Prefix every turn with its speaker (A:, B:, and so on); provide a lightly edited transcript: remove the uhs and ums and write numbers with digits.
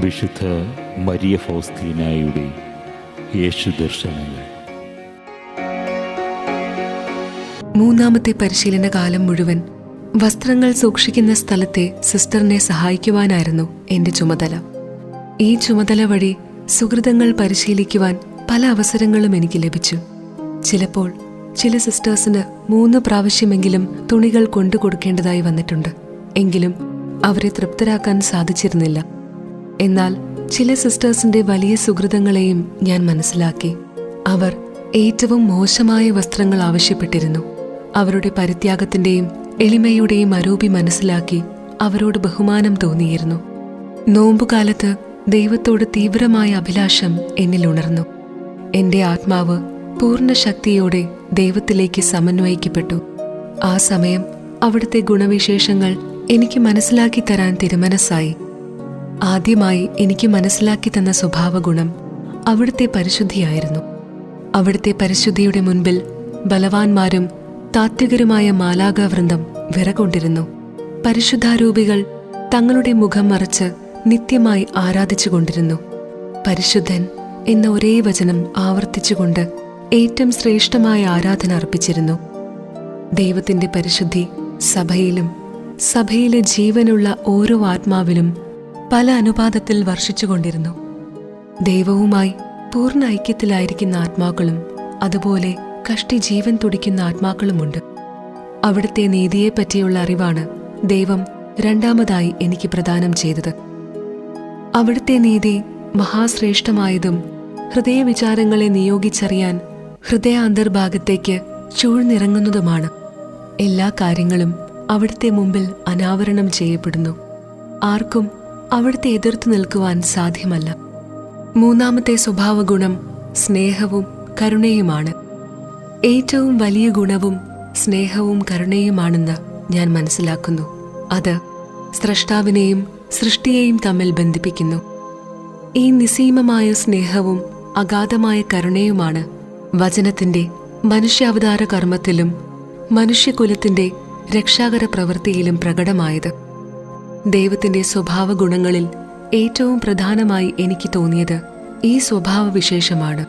A: വിശുദ്ധ മരിയ ഫൗസ്തീനായുടെ യേശു ദർശനങ്ങൾ.
B: മൂന്നാമത്തെ പരിശീലന കാലം മുഴുവൻ വസ്ത്രങ്ങൾ സൂക്ഷിക്കുന്ന സ്ഥലത്തെ സിസ്റ്ററിനെ സഹായിക്കുവാനായിരുന്നു എന്റെ ചുമതല. ഈ ചുമതല വഴി സുഹൃതങ്ങൾ പരിശീലിക്കുവാൻ പല അവസരങ്ങളും എനിക്ക് ലഭിച്ചു. ചിലപ്പോൾ ചില സിസ്റ്റേഴ്സിന് 3 പ്രാവശ്യമെങ്കിലും തുണികൾ കൊണ്ടുകൊടുക്കേണ്ടതായി വന്നിട്ടുണ്ട്. എങ്കിലും അവരെ തൃപ്തരാക്കാൻ സാധിച്ചിരുന്നില്ല. എന്നാൽ ചില സിസ്റ്റേഴ്സിന്റെ വലിയ സുഹൃതങ്ങളെയും ഞാൻ മനസ്സിലാക്കി. അവർ ഏറ്റവും മോശമായ വസ്ത്രങ്ങൾ ആവശ്യപ്പെട്ടിരുന്നു. അവരുടെ പരിത്യാഗത്തിന്റെയും എളിമയുടെയും അരൂപി മനസ്സിലാക്കി അവരോട് ബഹുമാനം തോന്നിയിരുന്നു. നോമ്പുകാലത്ത് ദൈവത്തോട് തീവ്രമായ അഭിലാഷം എന്നിൽ ഉണർന്നു. എന്റെ ആത്മാവ് പൂർണ്ണ ശക്തിയോടെ ദൈവത്തിലേക്ക് സമന്വയിക്കപ്പെട്ടു. ആ സമയം അവിടുത്തെ ഗുണവിശേഷങ്ങൾ എനിക്ക് മനസ്സിലാക്കി തരാൻ തിരുമനസ്സായി. ആദ്യമായി എനിക്ക് മനസ്സിലാക്കി തന്ന സ്വഭാവ ഗുണം അവിടുത്തെ പരിശുദ്ധിയായിരുന്നു. അവിടുത്തെ പരിശുദ്ധിയുടെ മുൻപിൽ ബലവാന്മാരും താത്വികരുമായ മാലാഖാവൃന്ദം വിറകൊണ്ടിരുന്നു. പരിശുദ്ധാരൂപികൾ തങ്ങളുടെ മുഖം മറച്ച് നിത്യമായി ആരാധിച്ചുകൊണ്ടിരുന്നു. പരിശുദ്ധൻ എന്ന ഒരേ വചനം ആവർത്തിച്ചുകൊണ്ട് ഏറ്റവും ശ്രേഷ്ഠമായ ആരാധന അർപ്പിച്ചിരുന്നു. ദൈവത്തിന്റെ പരിശുദ്ധി സഭയിലെ ജീവനുള്ള ഓരോ ആത്മാവിലും പല അനുപാതത്തിൽ വർഷിച്ചുകൊണ്ടിരുന്നു. ദൈവവുമായി പൂർണ്ണ ഐക്യത്തിലായിരിക്കുന്ന ആത്മാക്കളും അതുപോലെ കഷ്ടി ജീവൻ തുടിക്കുന്ന ആത്മാക്കളുമുണ്ട്. അവിടുത്തെ നീതിയെപ്പറ്റിയുള്ള അറിവാണ് ദൈവം രണ്ടാമതായി എനിക്ക് പ്രദാനം ചെയ്തത്. അവിടുത്തെ നീതി മഹാശ്രേഷ്ഠമായതും ഹൃദയവിചാരങ്ങളെ നിയോഗിച്ചറിയാൻ ഹൃദയാന്തർഭാഗത്തേക്ക് ചൂഴ്ന്നിറങ്ങുന്നതുമാണ്. എല്ലാ കാര്യങ്ങളും അവിടുത്തെ മുമ്പിൽ അനാവരണം ചെയ്യപ്പെടുന്നു. ആർക്കും അവിടുത്തെ എതിർത്തു നിൽക്കുവാൻ സാധ്യമല്ല. മൂന്നാമത്തെ സ്വഭാവഗുണം സ്നേഹവും കരുണയുമാണ്. ഏറ്റവും വലിയ ഗുണവും സ്നേഹവും കരുണയുമാണെന്ന് ഞാൻ മനസ്സിലാക്കുന്നു. അത് സ്രഷ്ടാവിനെയും സൃഷ്ടിയെയും തമ്മിൽ ബന്ധിപ്പിക്കുന്നു. ഈ നിസ്സീമമായ സ്നേഹവും അഗാധമായ കരുണയുമാണ് വചനത്തിന്റെ മനുഷ്യാവതാര കർമ്മത്തിലും മനുഷ്യകുലത്തിന്റെ രക്ഷാകര പ്രവൃത്തിയിലും പ്രകടമായത്. ദൈവത്തിന്റെ സ്വഭാവ ഗുണങ്ങളിൽ ഏറ്റവും പ്രധാനമായി എനിക്ക് തോന്നിയത് ഈ സ്വഭാവവിശേഷമാണ്.